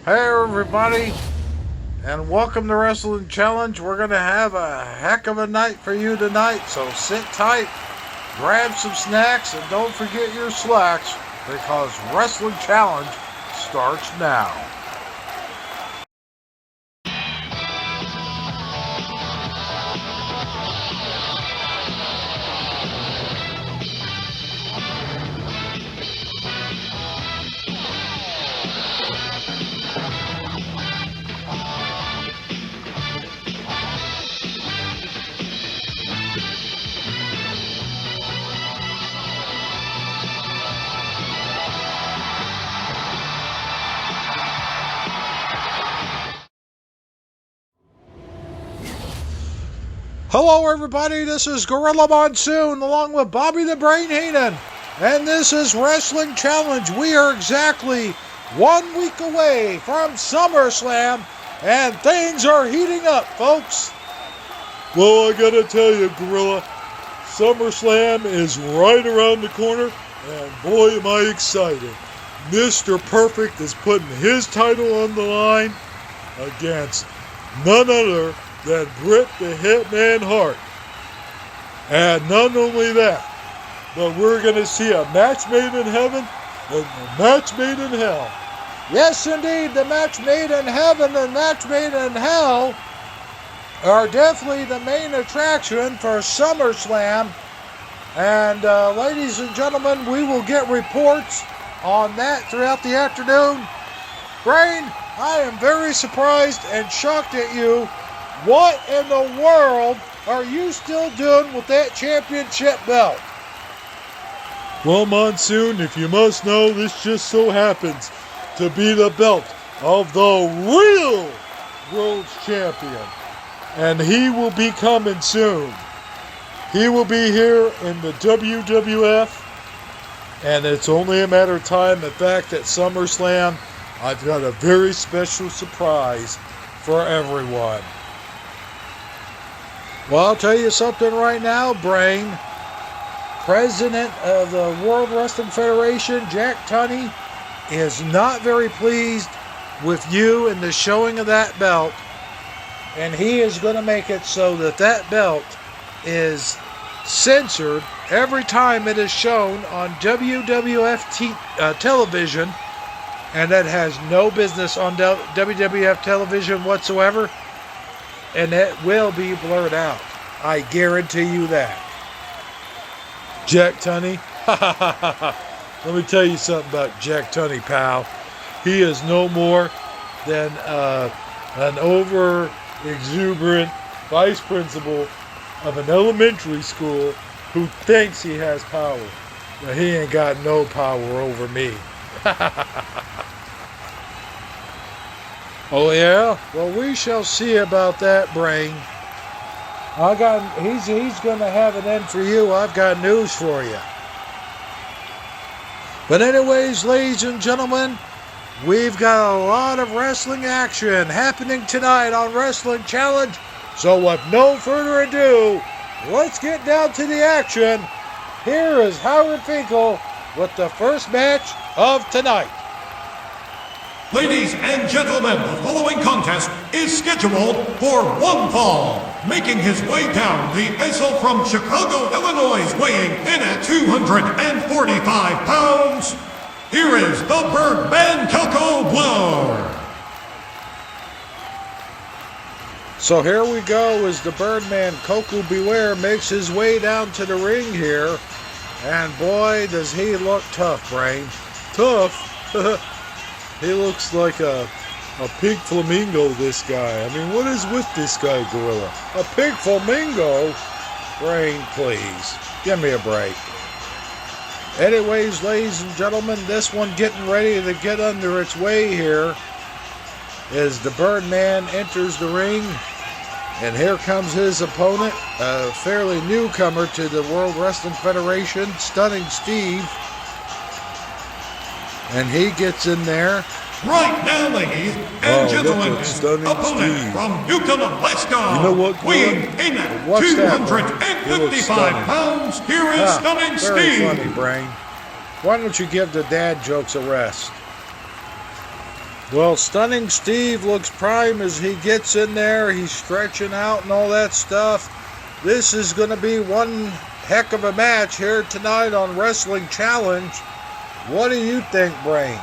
Hey everybody, and welcome to Wrestling Challenge. We're going to have a heck of a night for you tonight, so sit tight, grab some snacks, and don't forget your slacks, because Wrestling Challenge starts now. Hello everybody, this is Gorilla Monsoon along with Bobby the Brain Heenan, and this is Wrestling Challenge. We are exactly 1 week away from SummerSlam, and things are heating up, folks. Well, I gotta tell you, Gorilla, SummerSlam is right around the corner, and boy am I excited. Mr. Perfect is putting his title on the line against none other than Bret the Hitman Hart. And not only that, but we're going to see a match made in heaven and a match made in hell. Yes, indeed, the match made in heaven and match made in hell are definitely the main attraction for SummerSlam. And ladies and gentlemen, we will get reports on that throughout the afternoon. Brain, I am very surprised and shocked at you. What in the world are you still doing with that championship belt? Well, Monsoon, if you must know, this just so happens to be the belt of the real world's champion. And he will be coming soon. He will be here in the WWF. And it's only a matter of time. In fact, at SummerSlam, I've got a very special surprise for everyone. Well, I'll tell you something right now, Brain. President of the World Wrestling Federation, Jack Tunney, is not very pleased with you and the showing of that belt. And he is going to make it so that that belt is censored every time it is shown on WWF television. And that has no business on WWF television whatsoever. And it will be blurred out. I guarantee you that. Jack Tunney? Let me tell you something about Jack Tunney, pal. He is no more than an over-exuberant vice principal of an elementary school who thinks he has power. But he ain't got no power over me. Oh yeah? Well, we shall see about that, Brain. He's going to have it in for you. I've got news for you. But anyways, ladies and gentlemen, we've got a lot of wrestling action happening tonight on Wrestling Challenge. So with no further ado, let's get down to the action. Here is Howard Finkel with the first match of tonight. Ladies and gentlemen, the following contest is scheduled for one fall. Making his way down the aisle from Chicago, Illinois, weighing in at 245 pounds, here is the Birdman Coco Blower. So here we go as the Birdman Coco Beware makes his way down to the ring here. And boy, does he look tough, Brain. Tough? He looks like a pig flamingo, this guy. I mean, what is with this guy, Gorilla? A pig flamingo? Brain, please. Give me a break. Anyways, ladies and gentlemen, this one getting ready to get under its way here as the Birdman enters the ring. And here comes his opponent, a fairly newcomer to the World Wrestling Federation, Stunning Steve. And he gets in there. Right now, ladies and gentlemen, opponent from Yukon, Alaska, you know what, weighing in at 255 pounds, here is Stunning Steve. Very funny, Brain. Why don't you give the dad jokes a rest? Well, Stunning Steve looks prime as he gets in there. He's stretching out and all that stuff. This is going to be one heck of a match here tonight on Wrestling Challenge. What do you think, Brain?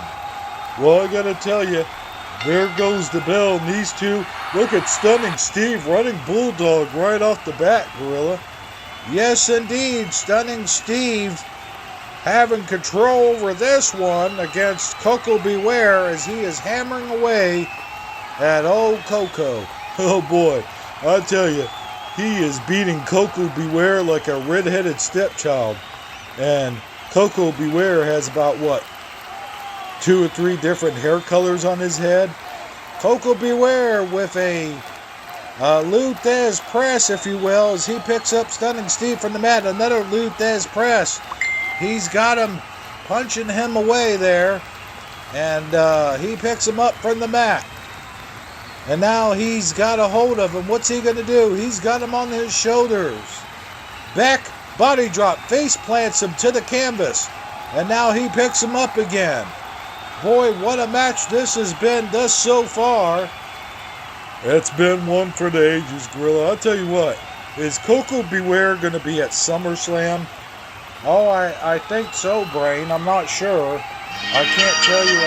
Well, I gotta tell you, there goes the bell, and these two, look at Stunning Steve running Bulldog right off the bat, Gorilla. Yes, indeed, Stunning Steve having control over this one against Coco Beware as he is hammering away at old Coco. Oh boy, I tell you, he is beating Coco Beware like a red-headed stepchild. And Coco Beware has about, 2 or 3 different hair colors on his head? Coco Beware with a Luthez press, if you will, as he picks up Stunning Steve from the mat. Another Luthez press. He's got him punching him away there, and he picks him up from the mat. And now he's got a hold of him. What's he going to do? He's got him on his shoulders. Back body drop, face plants him to the canvas, and now he picks him up again. Boy, what a match this has been thus so far. It's been one for the ages, Gorilla. I'll tell you what, is Coco Beware going to be at SummerSlam? Oh, I think so, Brain. I'm not sure. I can't tell you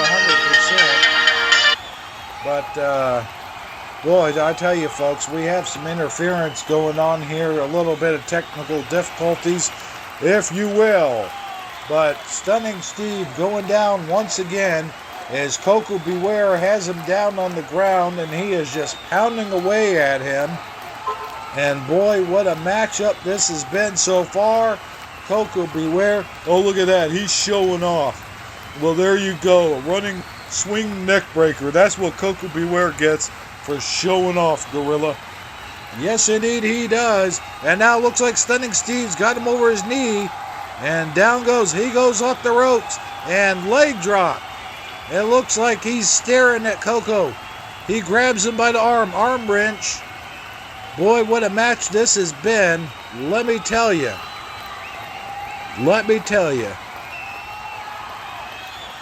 100%. But, boy, I tell you, folks, we have some interference going on here. A little bit of technical difficulties, if you will. But Stunning Steve going down once again as Coco Beware has him down on the ground, and he is just pounding away at him. And boy, what a matchup this has been so far. Coco Beware. Oh, look at that. He's showing off. Well, there you go. A running swing neck breaker. That's what Coco Beware gets for showing off, Gorilla. Yes, indeed, he does. And now it looks like Stunning Steve's got him over his knee. And down goes. He goes off the ropes. And leg drop. It looks like he's staring at Coco. He grabs him by the arm wrench. Boy, what a match this has been. Let me tell you. Let me tell you.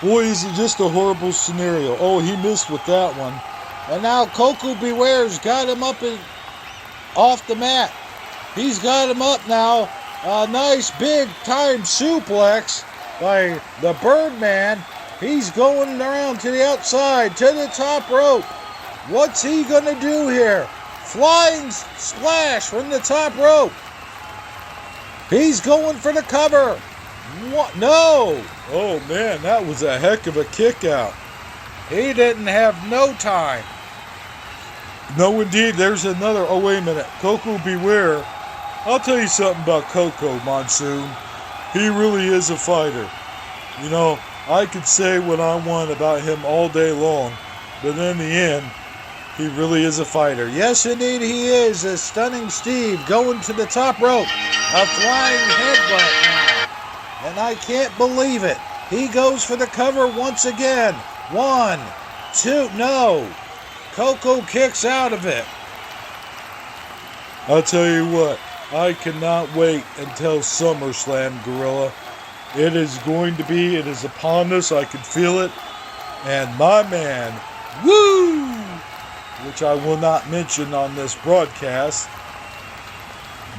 Boy, is it just a horrible scenario. Oh, he missed with that one. And now Coco Beware's got him up off the mat. He's got him up now. A nice big time suplex by the Birdman. He's going around to the outside, to the top rope. What's he going to do here? Flying splash from the top rope. He's going for the cover. What? No. Oh, man, that was a heck of a kick out. He didn't have no time. No, indeed, there's another. Oh, wait a minute. Coco Beware. I'll tell you something about Coco, Monsoon. He really is a fighter. You know, I could say what I want about him all day long, but in the end, he really is a fighter. Yes, indeed, he is. A Stunning Steve going to the top rope. A flying headbutt now. And I can't believe it. He goes for the cover once again. 1, 2, no. Coco kicks out of it. I'll tell you what, I cannot wait until SummerSlam, Gorilla. It is going to be, it is upon us, I can feel it. And my man, Woo, which I will not mention on this broadcast,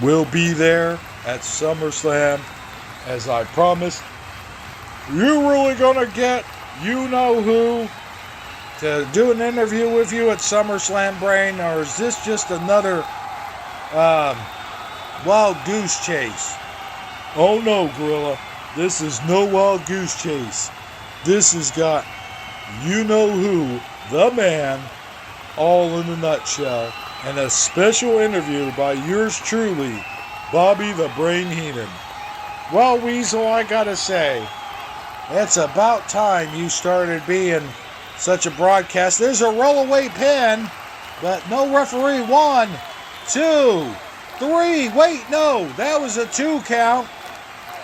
will be there at SummerSlam, as I promised. You really gonna get you-know-who to do an interview with you at SummerSlam, Brain, or is this just another wild goose chase? Oh no, Gorilla. This is no wild goose chase. This has got you-know-who, the man, all in a nutshell, and a special interview by yours truly, Bobby the Brain Heenan. Well, Weasel, I gotta say, it's about time you started being such a broadcast. There's a rollaway pin, but no referee. 1, 2, 3. Wait, no, that was a 2 count.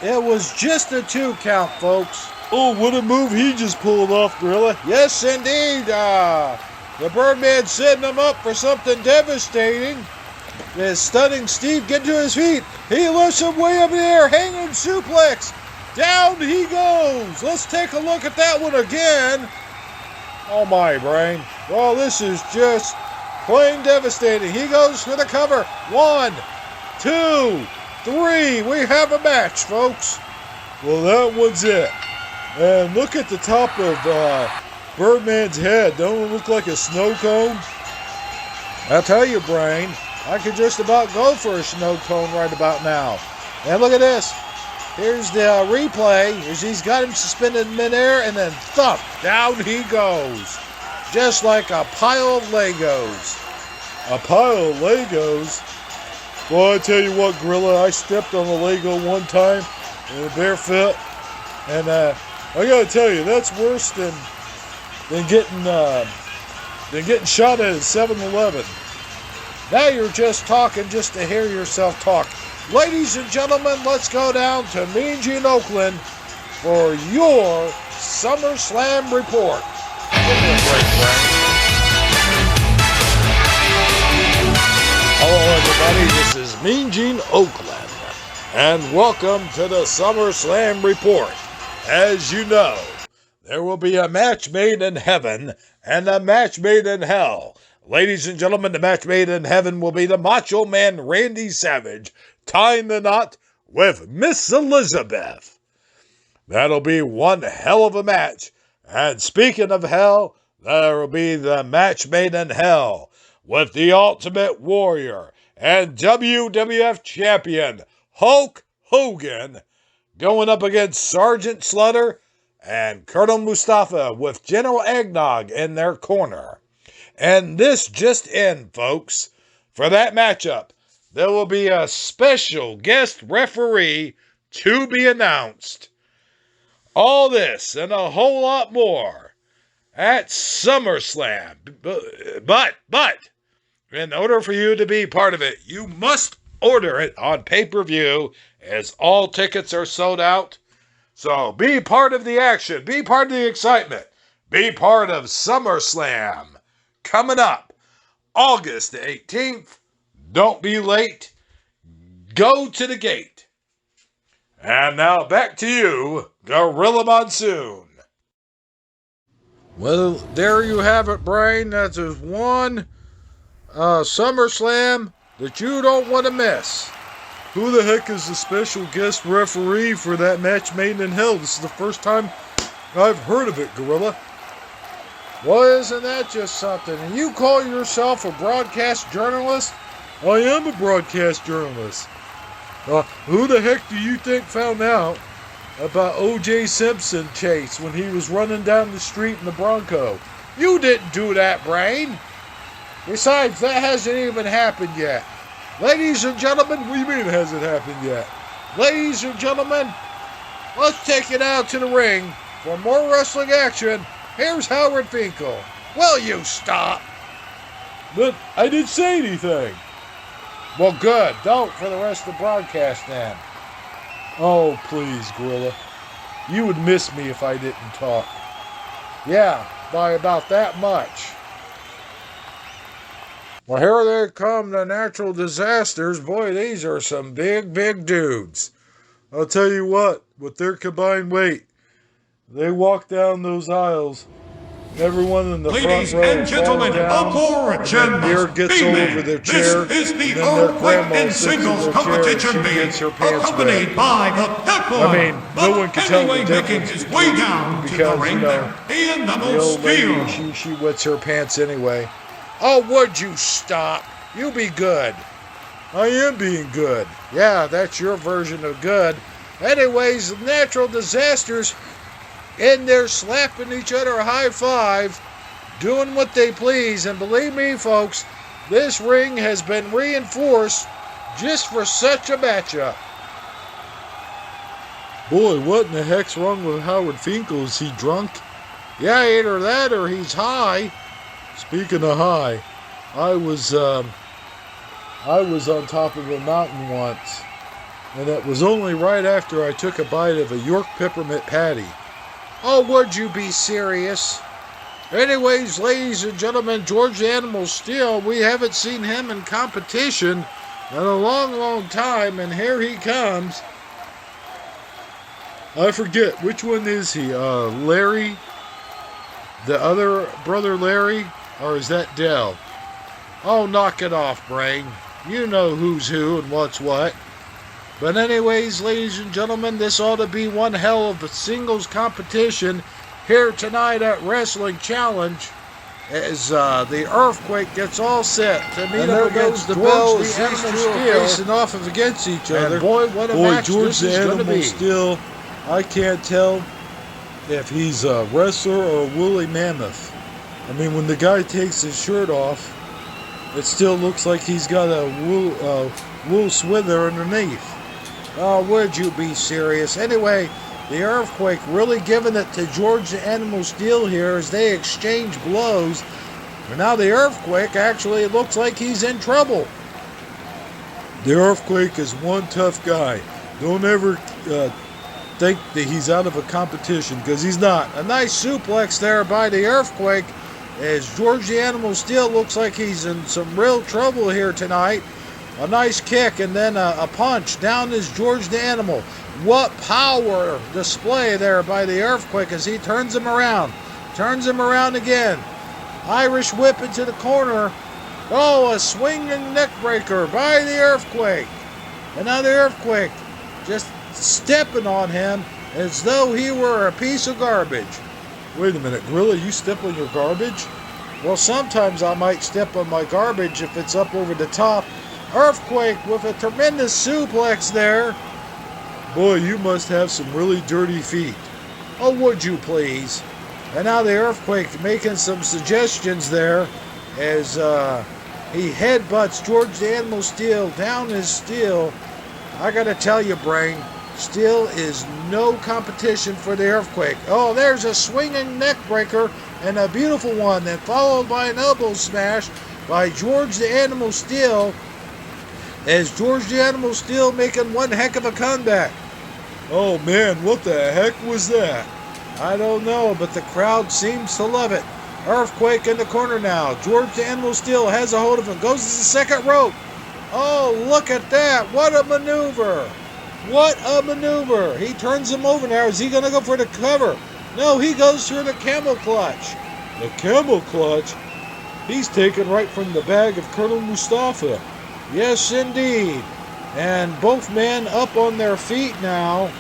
It was just a 2 count, folks. Oh, what a move he just pulled off, Gorilla. Yes, indeed. The Birdman setting him up for something devastating. Is Stunning Steve getting to his feet. He lifts him way up in the air. Hanging suplex. Down he goes. Let's take a look at that one again. Oh my, Brain. Well, this is just plain devastating. He goes for the cover. 1, 2, 3. We have a match, folks. Well, that one's it. And look at the top of Birdman's head. Don't it look like a snow cone? I'll tell you, Brain, I could just about go for a snow cone right about now. And look at this. Here's the replay. He's got him suspended in midair, and then thump, down he goes. Just like a pile of Legos. A pile of Legos? Well, I tell you what, Gorilla, I stepped on a Lego one time barefoot, and I gotta tell you, that's worse than getting shot at 7-Eleven. Now you're just talking just to hear yourself talk. Ladies and gentlemen, let's go down to Mean Gene, Oakland for your SummerSlam report. Give me a break, Frank. Hello, everybody. This is Mean Gene, Oakland, and welcome to the SummerSlam report. As you know, there will be a match made in heaven and a match made in hell. Ladies and gentlemen, the match made in heaven will be the Macho Man Randy Savage tying the knot with Miss Elizabeth. That'll be one hell of a match. And speaking of hell, there will be the match made in hell with the Ultimate Warrior and WWF Champion Hulk Hogan going up against Sergeant Slaughter and Colonel Mustafa with General Eggnog in their corner. And this just in, folks. For that matchup, there will be a special guest referee to be announced. All this and a whole lot more at SummerSlam. But, in order for you to be part of it, you must order it on pay-per-view, as all tickets are sold out. So be part of the action. Be part of the excitement. Be part of SummerSlam. Coming up August the 18th. Don't be late. Go to the gate. And now back to you, Gorilla Monsoon. Well, there you have it, Brain. That's just one SummerSlam that you don't want to miss. Who the heck is the special guest referee for that match made in hell? This is the first time I've heard of it, Gorilla. Well, isn't that just something? And you call yourself a broadcast journalist? I am a broadcast journalist. Who the heck do you think found out about O.J. Simpson chase when he was running down the street in the Bronco? You didn't do that, Brain. Besides, that hasn't even happened yet. Ladies and gentlemen, What do you mean it hasn't happened yet? ladies and gentlemen, let's take it out to the ring for more wrestling action. Here's Howard Finkel. Will you stop? But I didn't say anything. Well, good. Don't for the rest of the broadcast, then. Oh, please, Gorilla. You would miss me if I didn't talk. Yeah, by about that much. Well, here they come, the natural disasters. Boy, these are some big, big dudes. I'll tell you what, with their combined weight, they walk down those aisles. Everyone in the Ladies front row and gentlemen, and beer gets all over their chair. This is the and then their Earthquake grandma in sits in Singles their chair and competition she being gets her pants accompanied wet. by the Pepper. I mean, no one can tell the making difference his way down to the because, ring you know, there in the The most old lady, steel. she wets her pants anyway. Oh, would you stop? You be good. I am being good. Yeah, that's your version of good. Anyways, natural disasters in there slapping each other a high five, doing what they please. And believe me, folks, this ring has been reinforced just for such a matchup. Boy, what in the heck's wrong with Howard Finkel? Is he drunk? Yeah, either that or he's high. Speaking of high, I was on top of a mountain once, and it was only right after I took a bite of a York peppermint patty. Oh, would you be serious? Anyways, ladies and gentlemen, George the Animal Steel, we haven't seen him in competition in a long, long time, and here he comes. I forget, which one is he? Larry? The other brother Larry? Or is that Dell? Oh, knock it off, Brain. You know who's who and what's what. But anyways, ladies and gentlemen, this ought to be one hell of a singles competition here tonight at Wrestling Challenge as the Earthquake gets all set to meet up against the George the Animal Steel, facing off against each other. And boy, what a match George this the is going to Animal be. Steel, I can't tell if he's a wrestler or a woolly mammoth. I mean, when the guy takes his shirt off, it still looks like he's got a wool swither underneath. Oh, would you be serious? Anyway, the Earthquake really giving it to George the Animal Steel here as they exchange blows. But now the Earthquake actually looks like he's in trouble. The Earthquake is one tough guy. Don't ever think that he's out of a competition, because he's not. A nice suplex there by the Earthquake as George the Animal Steel looks like he's in some real trouble here tonight. A nice kick and then a punch. Down is George the Animal. What power display there by the Earthquake as he turns him around. Turns him around again. Irish whip into the corner. Oh, a swinging neck breaker by the Earthquake. And now the Earthquake just stepping on him as though he were a piece of garbage. Wait a minute, Gorilla, you step on your garbage? Well, sometimes I might step on my garbage if it's up over the top. Earthquake with a tremendous suplex there. Boy, you must have some really dirty feet. Oh, would you please? And now the Earthquake making some suggestions there as he headbutts George the Animal Steel. Down his Steel. I gotta tell you, Brain, Steel is no competition for the Earthquake. Oh, there's a swinging neck breaker and a beautiful one, then followed by an elbow smash by George the Animal Steel. As George the Animal Steel making one heck of a comeback. Oh man, what the heck was that? I don't know, but the crowd seems to love it. Earthquake in the corner now. George the Animal Steel has a hold of him. Goes to the second rope. Oh, look at that. What a maneuver. What a maneuver. He turns him over now. Is he going to go for the cover? No, he goes for the camel clutch. The camel clutch? He's taken right from the bag of Colonel Mustafa. Yes, indeed. And both men up on their feet now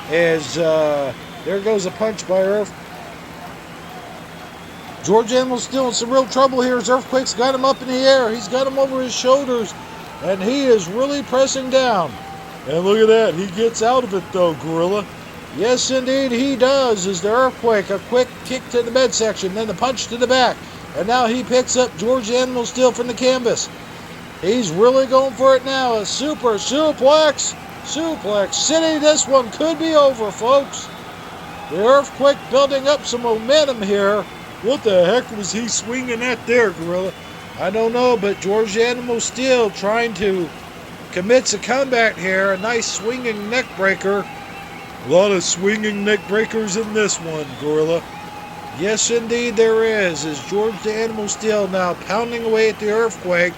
as there goes a punch by Earth. George Animal's still in some real trouble here as Earthquake's got him up in the air. He's got him over his shoulders, and he is really pressing down. And look at that. He gets out of it, though, Gorilla. Yes, indeed, he does. As the Earthquake, a quick kick to the midsection, then the punch to the back. And now he picks up George Animal Steel from the canvas. He's really going for it now. A super suplex. Suplex City. This one could be over, folks. The Earthquake building up some momentum here. What the heck was he swinging at there, Gorilla? I don't know, but George Animal Steel trying to commits a comeback here. A nice swinging neck breaker. A lot of swinging neck breakers in this one, Gorilla. Yes, indeed there is. As George the Animal Steel now pounding away at the Earthquake,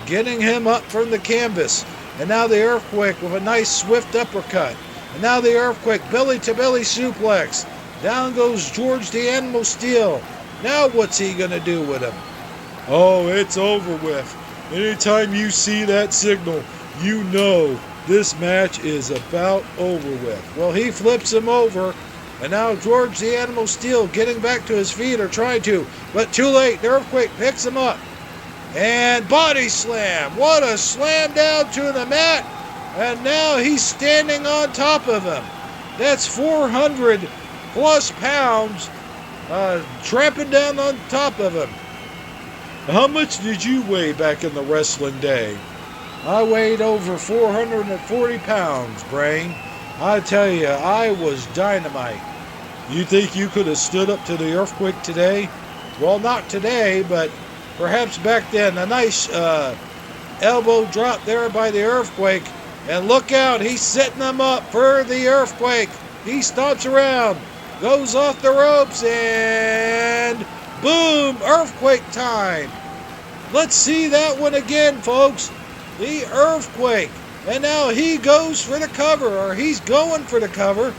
getting him up from the canvas. And now the Earthquake with a nice swift uppercut. And now the Earthquake belly-to-belly suplex. Down goes George the Animal Steel. Now what's he going to do with him? Oh, it's over with. Anytime you see that signal, you know this match is about over with. Well, he flips him over. And now George the Animal Steel getting back to his feet, or trying to. But too late. The Earthquake picks him up. And body slam. What a slam down to the mat. And now he's standing on top of him. That's 400 plus pounds tramping down on top of him. How much did you weigh back in the wrestling day? I weighed over 440 pounds, Brain. I tell you, I was dynamite. You think you could have stood up to the Earthquake today? Well, not today, but perhaps back then. A nice elbow drop there by the Earthquake. And look out, he's setting them up for the Earthquake. He stomps around, goes off the ropes, and boom, Earthquake time. Let's see that one again, folks. The Earthquake. And now he goes for the cover, or he's going for the cover.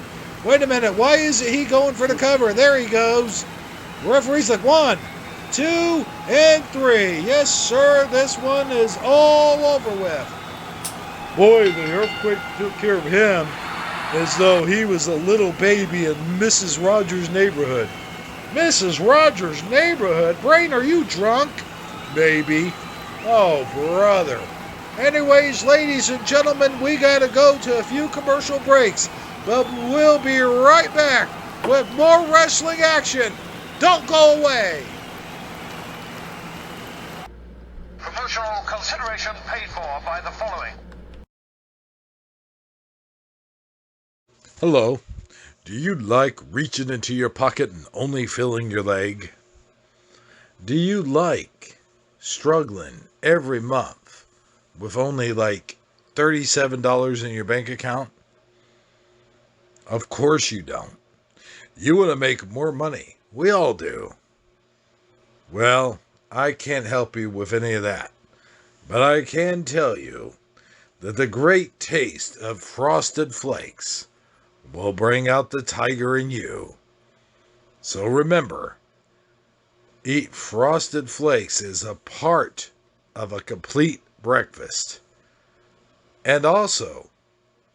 Wait a minute, why is he going for the cover? There he goes. Referee's like 1, 2, and 3. Yes, sir, this one is all over with. Boy, the earthquake took care of him as though he was a little baby in Mrs. Rogers' neighborhood. Mrs. Rogers' neighborhood? Brain, are you drunk? Maybe. Oh, brother. Anyways, ladies and gentlemen, we gotta go to a few commercial breaks, but we'll be right back with more wrestling action. Don't go away. Promotional consideration paid for by the following. Hello. Do you like reaching into your pocket and only filling your leg? Do you like struggling every month with only like $37 in your bank account? Of course you don't. You want to make more money. We all do. Well, I can't help you with any of that. But I can tell you that the great taste of Frosted Flakes will bring out the tiger in you. So remember, eat Frosted Flakes as a part of a complete breakfast. And also,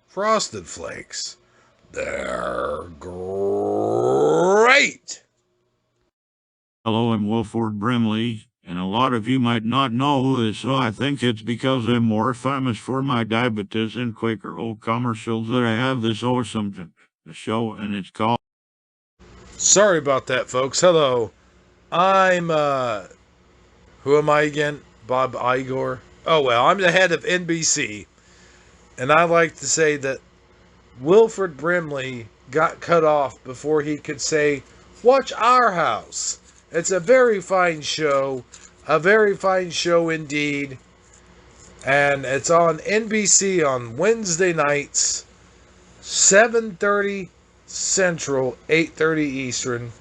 Frosted Flakes, they're great! Hello, I'm Wilford Brimley, and a lot of you might not know this, so I think it's because I'm more famous for my diabetes and Quaker Oat commercials that I have this awesome show, and it's called... Sorry about that, folks. Hello. I'm, who am I again? Bob Igor? Oh, well, I'm the head of NBC, and I like to say that Wilford Brimley got cut off before he could say, watch our house. It's a very fine show indeed, and it's on NBC on Wednesday nights, 7:30 Central, 8:30 Eastern.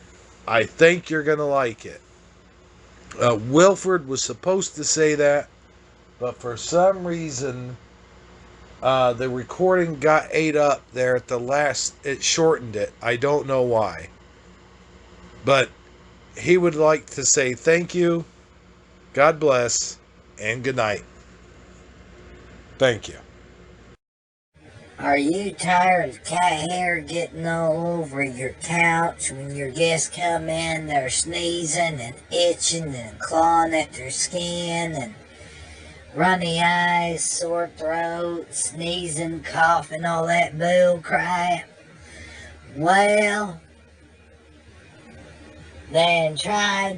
I think you're going to like it. Wilford was supposed to say that, but for some reason, the recording got ate up there at the last. It shortened it. I don't know why. But he would like to say thank you, God bless, and good night. Thank you. Are you tired of cat hair getting all over your couch when your guests come in? They're sneezing and itching and clawing at their skin and runny eyes, sore throat, sneezing, coughing, all that bull crap. Well, then try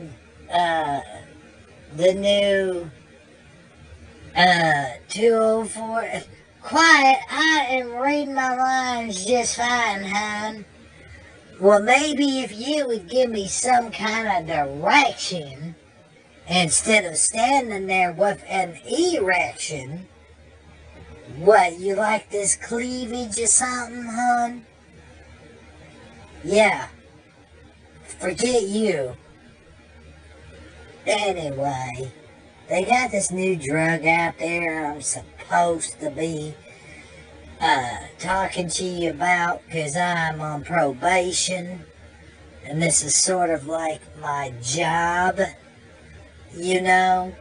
the new 204. Quiet, I am reading my lines just fine, hon. Well, maybe if you would give me some kind of direction instead of standing there with an erection. What, you like this cleavage or something, hon? Yeah. Forget you. Anyway, they got this new drug out there I'm supposed to be talking to you about because I'm on probation. And this is sort of like my job, you know,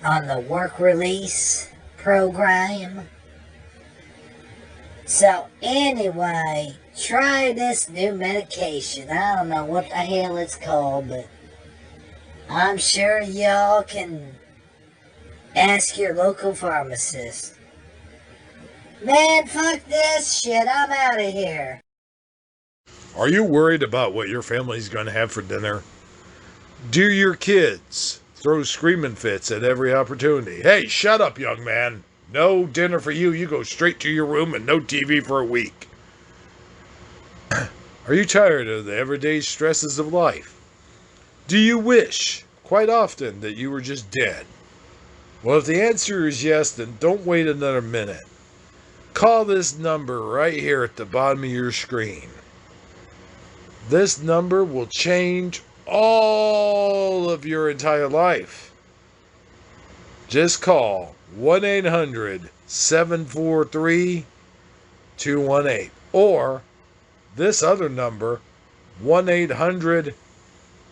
on the work release program. So anyway, try this new medication. I don't know what the hell it's called, but I'm sure y'all can ask your local pharmacist. Man, fuck this shit. I'm out of here. Are you worried about what your family's going to have for dinner? Do your kids throw screaming fits at every opportunity? Hey, shut up, young man. No dinner for you. You go straight to your room and no TV for a week. Are you tired of the everyday stresses of life? Do you wish, quite often, that you were just dead? Well, if the answer is yes, then don't wait another minute. Call this number right here at the bottom of your screen. This number will change all of your entire life. Just call 1-800-743-218. Or this other number, 1-800.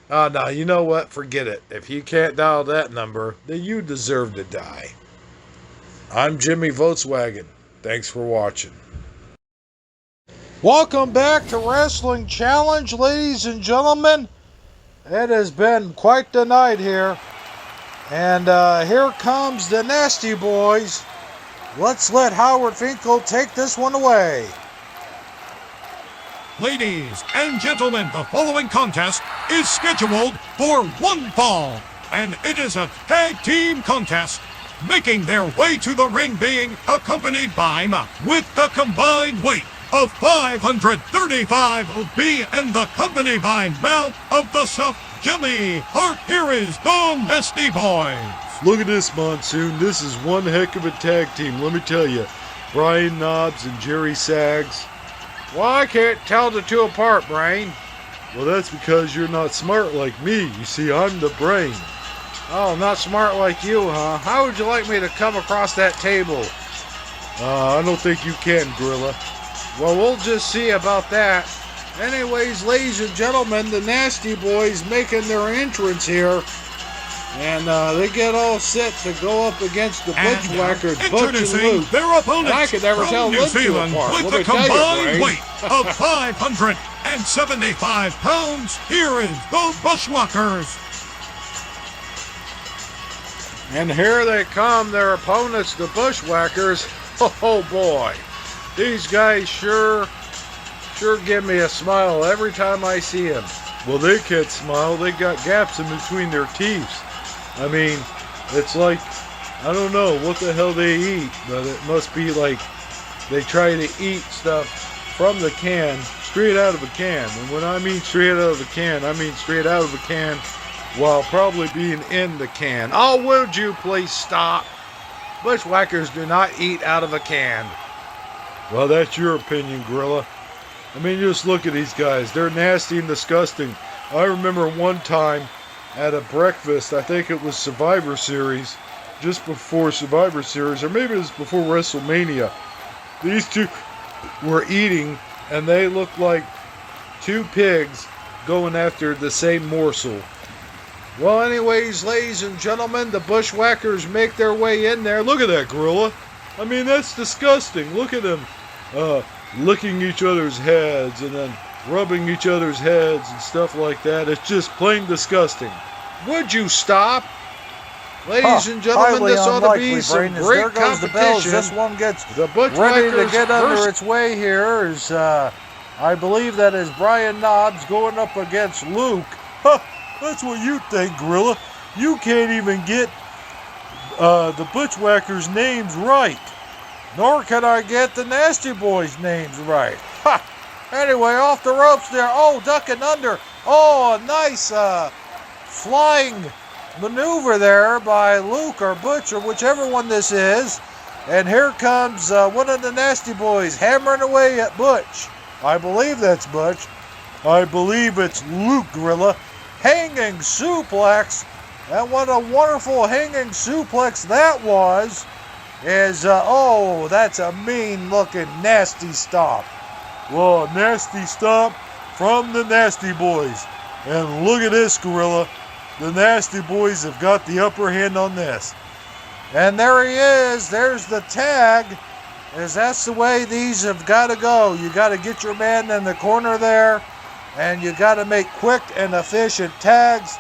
No, you know what? Forget it. If you can't dial that number, then you deserve to die. I'm Jimmy Volkswagen. Thanks for watching. Welcome back to Wrestling Challenge, ladies and gentlemen. It has been quite the night here. And here comes the Nasty Boys. Let's let Howard Finkel take this one away. Ladies and gentlemen, the following contest is scheduled for one fall, and it is a tag team contest. Making their way to the ring being accompanied by, with the combined weight of 535 will be in the company by mouth of the Jimmy Hart. Here is the Nasty Boys. Look at this, Monsoon. This is one heck of a tag team, let me tell you. Brian Knobbs and Jerry Sags. Well, I can't tell the two apart, Brain. Well, that's because you're not smart like me. You see, I'm the brain. Oh, not smart like you, huh? How would you like me to come across that table? I don't think you can, Gorilla. Well, we'll just see about that. Anyways, ladies and gentlemen, the Nasty Boys making their entrance here. And they get all set to go up against the Bushwhackers, Butch and Luke. Their opponents, and I could never tell New Zealand, apart. with a combined weight of 575 pounds, here is the Bushwhackers. And here they come, their opponents, the Bushwhackers. Oh boy, these guys sure give me a smile every time I see them. Well, they can't smile. They got gaps in between their teeth. I mean, it's like, I don't know what the hell they eat, but it must be like they try to eat stuff from the can, straight out of a can. And when I mean straight out of a can, I mean straight out of a can while probably being in the can. Oh, would you please stop? Bushwhackers do not eat out of a can. Well, that's your opinion, Gorilla. I mean, just look at these guys. They're nasty and disgusting. I remember one time at a breakfast, I think it was Survivor Series, just before Survivor Series, or maybe it was before WrestleMania. These two were eating, and they looked like two pigs going after the same morsel. Well, anyways, ladies and gentlemen, the Bushwhackers make their way in there. Look at that, Gorilla. I mean, that's disgusting. Look at them licking each other's heads and then rubbing each other's heads and stuff like that. It's just plain disgusting. Would you stop? Ladies and gentlemen, this ought to be some great competition. This one gets the ready to get under its way here. Is I believe that is Brian Knobbs going up against Luke. That's what you think, Gorilla. You can't even get the Bushwhackers' names right. Nor can I get the Nasty Boys' names right. Ha! Anyway, off the ropes there. Oh, ducking under. Oh, a nice flying maneuver there by Luke or Butch or whichever one this is. And here comes one of the Nasty Boys hammering away at Butch. I believe that's Butch. I believe it's Luke, Gorilla. Hanging suplex. And what a wonderful hanging suplex that was. Oh, that's a mean looking nasty stomp. Well, a nasty stomp from the Nasty Boys. And look at this, Gorilla. The Nasty Boys have got the upper hand on this. And there he is. There's the tag. As that's the way these have got to go. You got to get your man in the corner there. And you got to make quick and efficient tags.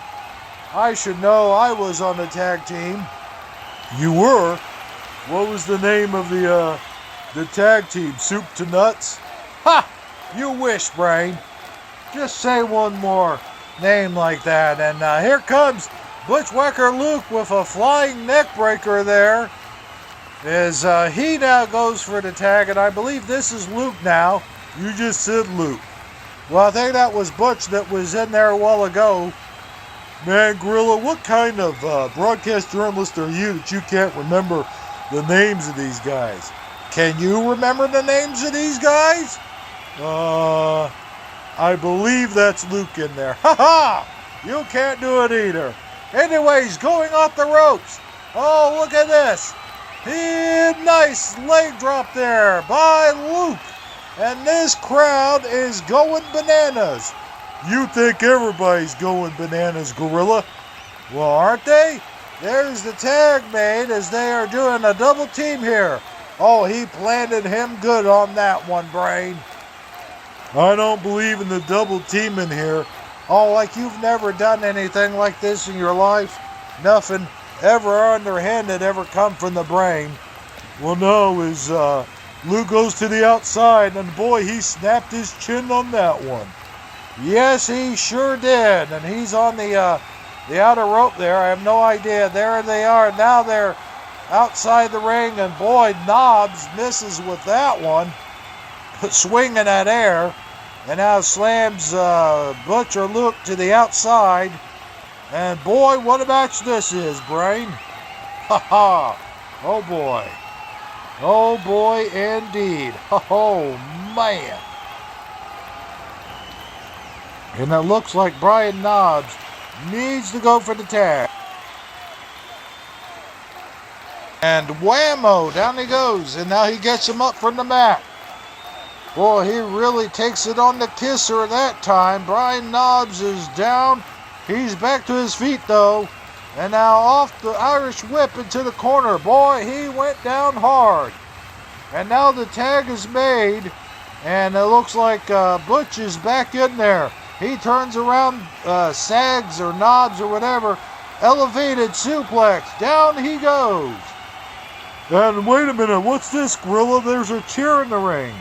I should know. I was on the tag team. You were? What was the name of the tag team? Soup to Nuts? Ha! You wish, Brain. Just say one more name like that. And here comes Bushwhacker Luke with a flying neck breaker there. As he now goes for the tag. And I believe this is Luke now. You just said Luke. Well, I think that was Butch that was in there a while ago. Man, Gorilla, what kind of broadcast journalist are you that you can't remember the names of these guys? Can you remember the names of these guys? I believe that's Luke in there. Ha ha! You can't do it either. Anyways, going off the ropes. Oh, look at this. Nice leg drop there by Luke. And this crowd is going bananas. You think everybody's going bananas, Gorilla. Well, aren't they? There's the tag made as they are doing a double team here. Oh, he planted him good on that one, Brain. I don't believe in the double teaming here. Oh, like you've never done anything like this in your life? Nothing ever underhanded ever come from the Brain. Well, no, as Luke goes to the outside, and boy, he snapped his chin on that one. Yes, he sure did. And he's on the outer rope there. I have no idea. There they are. Now they're outside the ring, and boy, Knobs misses with that one, swinging at air, and now slams Butch or Luke to the outside. And boy, what a match this is, Brain. Ha ha. Oh boy. Oh boy, indeed. Oh man. And it looks like Brian Knobs needs to go for the tag. And whammo, down he goes. And now he gets him up from the mat. Boy, he really takes it on the kisser that time. Brian Knobs is down. He's back to his feet though. And now off the Irish whip into the corner. Boy, he went down hard. And now the tag is made. And it looks like Butch is back in there. He turns around, sags or knobs or whatever. Elevated suplex. Down he goes. And wait a minute, what's this, Gorilla? There's a chair in the ring.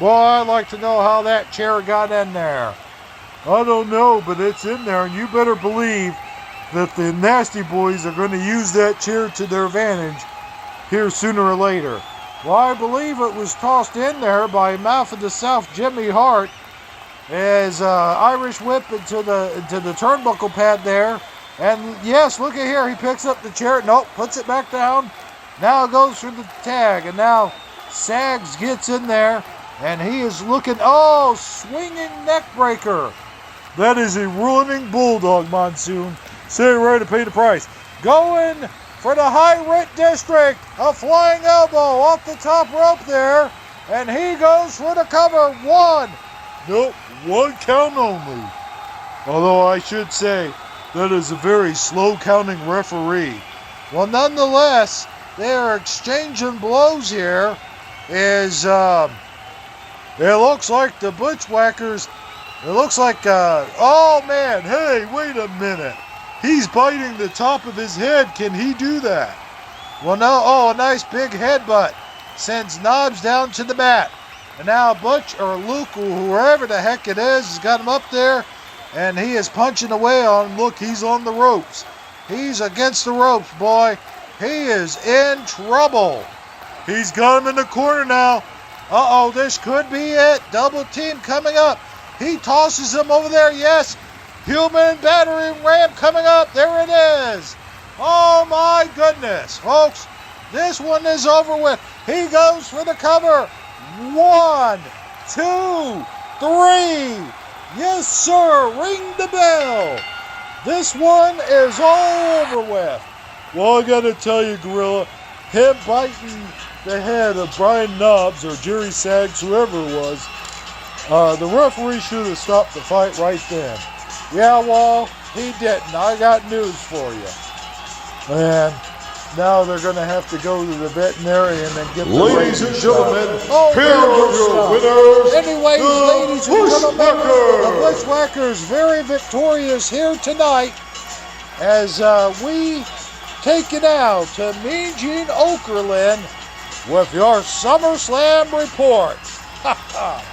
Boy, I'd like to know how that chair got in there. I don't know, but it's in there, and you better believe that the Nasty Boys are going to use that chair to their advantage here sooner or later. Well, I believe it was tossed in there by Mouth of the South Jimmy Hart as Irish whip into the turnbuckle pad there. And yes, look at here. He picks up the chair. Nope, puts it back down. Now goes for the tag. And now Sags gets in there. And he is looking, oh, swinging neck breaker. That is a running bulldog, Monsoon. Say it right to pay the price. Going for the high rent district. A flying elbow off the top rope there. And he goes for the cover. One. Nope, one count only. Although I should say, that is a very slow counting referee. Well, nonetheless, they are exchanging blows here. It looks like the Bushwhackers, it looks like, oh man, hey, wait a minute. He's biting the top of his head. Can he do that? Well, no, oh, a nice big headbutt sends Knobs down to the mat. And now Butch or Luke, or whoever the heck it is, has got him up there, and he is punching away on him. Look, he's on the ropes. He's against the ropes, boy. He is in trouble. He's got him in the corner now. Uh-oh, this could be it. Double team coming up. He tosses him over there. Yes, human battering ram coming up. There it is. Oh, my goodness. Folks, this one is over with. He goes for the cover. 1, 2, 3. Yes, sir. Ring the bell. This one is all over with. Well, I got to tell you, Gorilla, him biting the head of Brian Knobs or Jerry Sags, whoever it was, the referee should have stopped the fight right then. Yeah, well, he didn't. I got news for you. And now they're going to have to go to the veterinarian and get the Ladies and gentlemen, here here are your winners. Anyways, the ladies and gentlemen, Bushwhackers. the Bushwhackers very victorious here tonight as we take you now to Mean Gene Okerlund with your SummerSlam report. Ha ha.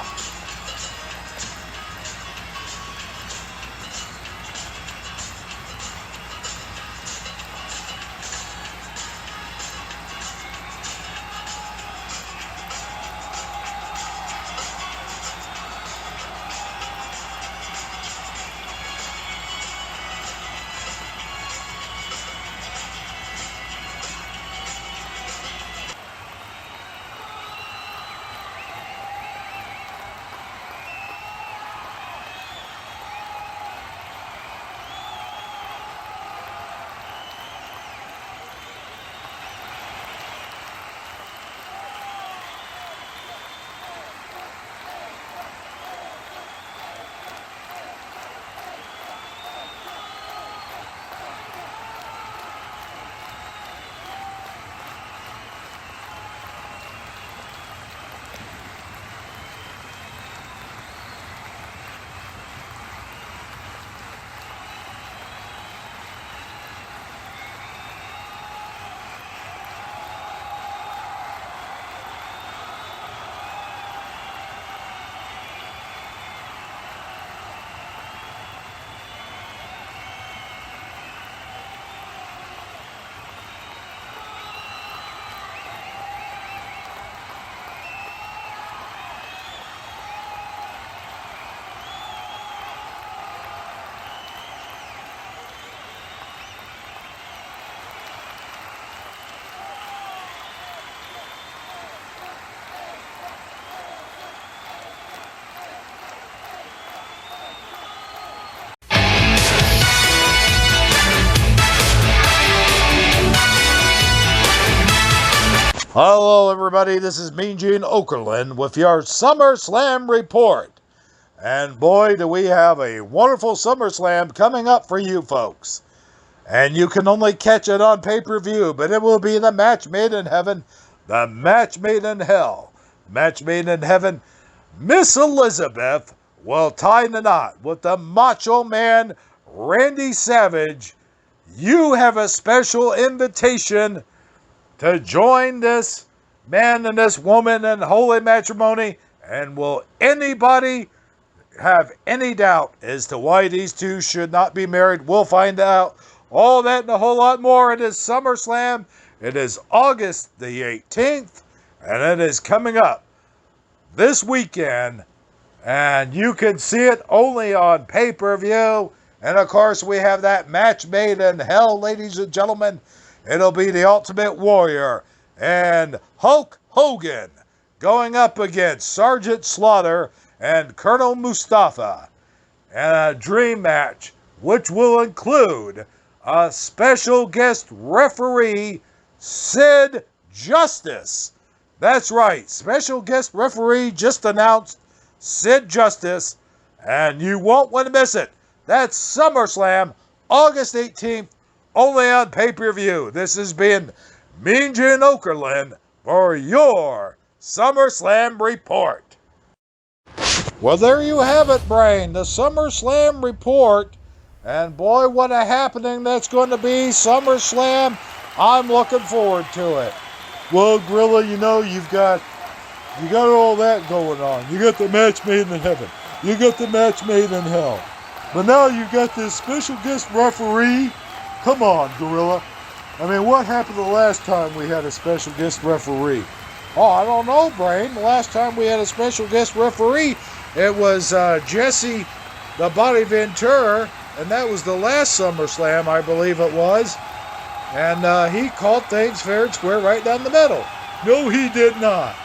Hello, everybody. This is Mean Gene Okerlund with your SummerSlam report. And boy, do we have a wonderful SummerSlam coming up for you folks. And you can only catch it on pay-per-view, but it will be the match made in heaven, the match made in hell. Match made in heaven, Miss Elizabeth will tie the knot with the Macho Man, Randy Savage. You have a special invitation to join this man and this woman in holy matrimony. And will anybody have any doubt as to why these two should not be married? We'll find out all that and a whole lot more. It is SummerSlam. It is August the 18th, and it is coming up this weekend. And you can see it only on pay-per-view. And of course, we have that match made in hell, ladies and gentlemen. It'll be the Ultimate Warrior and Hulk Hogan going up against Sergeant Slaughter and Colonel Mustafa. And a dream match, which will include a special guest referee, Sid Justice. That's right, special guest referee just announced, Sid Justice, and you won't want to miss it. That's SummerSlam, August 18th, only on pay-per-view. This has been Mean Gene Okerlund for your SummerSlam report. Well, there you have it, Brain, the SummerSlam report. And boy, what a happening that's going to be. SummerSlam, I'm looking forward to it. Well, Gorilla, you know, you got all that going on. You got the match made in heaven. You got the match made in hell. But now you got this special guest referee. Come on, Gorilla. I mean, what happened the last time we had a special guest referee? Oh, I don't know, Brain. The last time we had a special guest referee, it was Jesse the Body Ventura, and that was the last SummerSlam, I believe it was. And he called things fair and square right down the middle. No, he did not.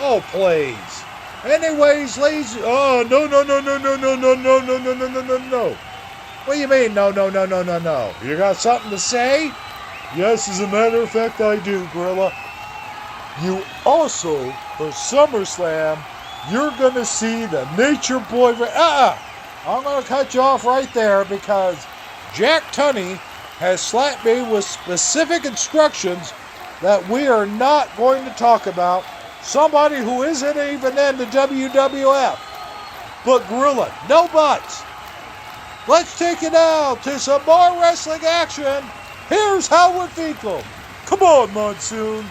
Oh, please. Anyways, ladies... Oh, no. What do you mean, no? You got something to say? Yes, as a matter of fact, I do, Gorilla. You also, for SummerSlam, you're going to see the Nature Boy... I'm going to cut you off right there because Jack Tunney has slapped me with specific instructions that we are not going to talk about somebody who isn't even in the WWF. But, Gorilla, no buts. Let's take it out to some more wrestling action. Here's Howard Finkel. Come on, Monsoon.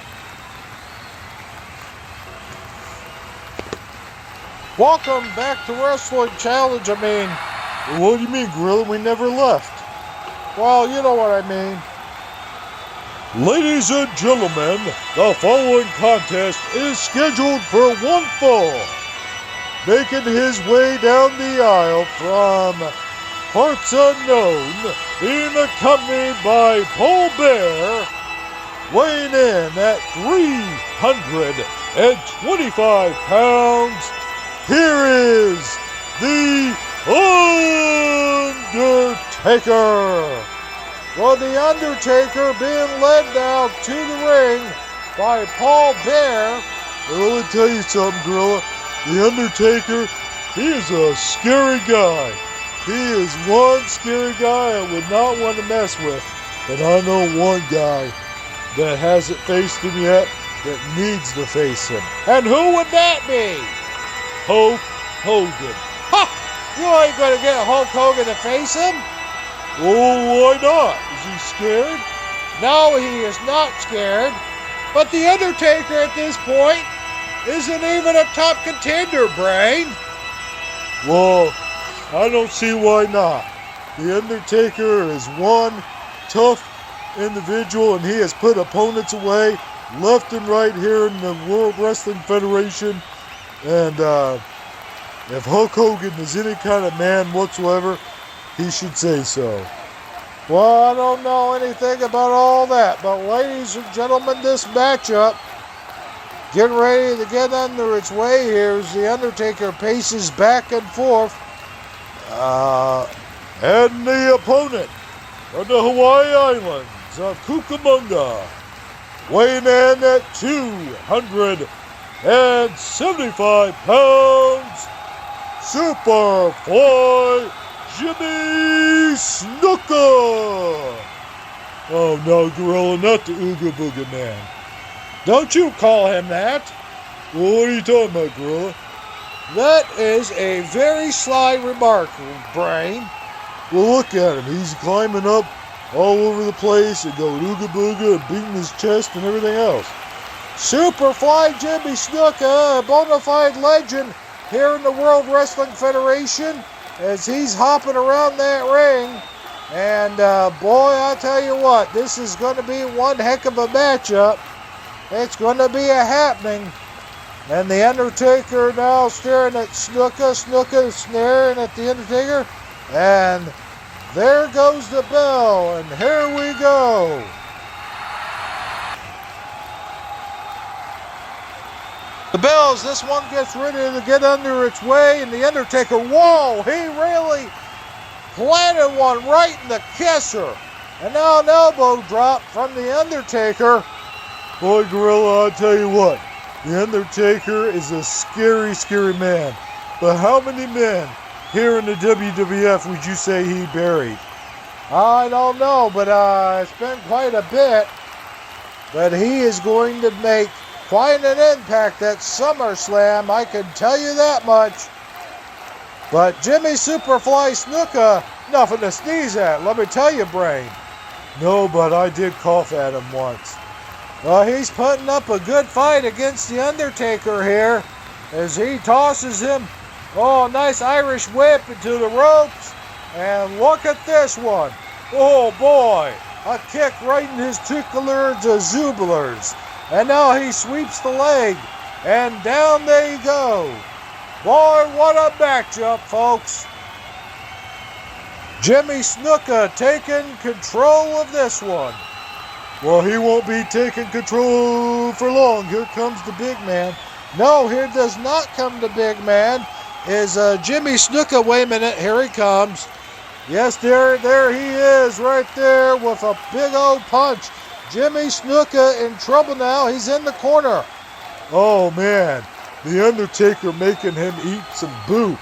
Welcome back to Wrestling Challenge. What do you mean, Gorilla? We never left. Well, you know what I mean. Ladies and gentlemen, the following contest is scheduled for one fall. Making his way down the aisle from parts unknown, being accompanied by Paul Bear, weighing in at 325 pounds. Here is The Undertaker. Well, The Undertaker being led now to the ring by Paul Bear. Well, let me tell you something, Gorilla. The Undertaker, he is a scary guy. He is one scary guy I would not want to mess with. But I know one guy that hasn't faced him yet that needs to face him. And who would that be? Hulk Hogan. Ha! You ain't gonna get Hulk Hogan to face him? Oh, why not? Is he scared? No, he is not scared. But The Undertaker at this point isn't even a top contender, Brain. Well, I don't see why not. The Undertaker is one tough individual, and he has put opponents away left and right here in the World Wrestling Federation. And if Hulk Hogan is any kind of man whatsoever, he should say so. Well, I don't know anything about all that, but ladies and gentlemen, this matchup getting ready to get under its way here as The Undertaker paces back and forth. And the opponent from the Hawaii Islands of Cucamonga, weighing in at 275 pounds, Superfly Jimmy Snuka. Oh no, Gorilla, not the Ooga Booga Man. Don't you call him that. Well, what are you talking about, Gorilla? That is a very sly remark, Brain. Well, look at him. He's climbing up all over the place and going Ooga Booga and beating his chest and everything else. Superfly Jimmy Snuka, a bona fide legend here in the World Wrestling Federation, as he's hopping around that ring. And boy, I tell you what, this is going to be one heck of a matchup. It's going to be a happening. And the Undertaker now staring at Snuka. Snuka staring at the Undertaker. And there goes the bell. And here we go. The bells, this one gets ready to get under its way. And the Undertaker, whoa, he really planted one right in the kisser. And now an elbow drop from the Undertaker. Boy, Gorilla, I'll tell you what. The Undertaker is a scary, scary man. But how many men here in the WWF would you say he buried? I don't know, but it's been quite a bit. But he is going to make quite an impact at SummerSlam, I can tell you that much. But Jimmy Superfly Snuka, nothing to sneeze at, let me tell you, Brain. No, but I did cough at him once. Well, he's putting up a good fight against the Undertaker here as he tosses him. Oh, nice Irish whip into the ropes. And look at this one. Oh, boy. A kick right in his tubular zubulars. And now he sweeps the leg. And down they go. Boy, what a matchup, folks. Jimmy Snuka taking control of this one. Well, he won't be taking control for long. Here comes the big man. No, here does not come the big man. Is Jimmy Snuka. Wait a minute, here he comes. Yes, there he is right there with a big old punch. Jimmy Snuka in trouble now. He's in the corner. Oh, man. The Undertaker making him eat some boot.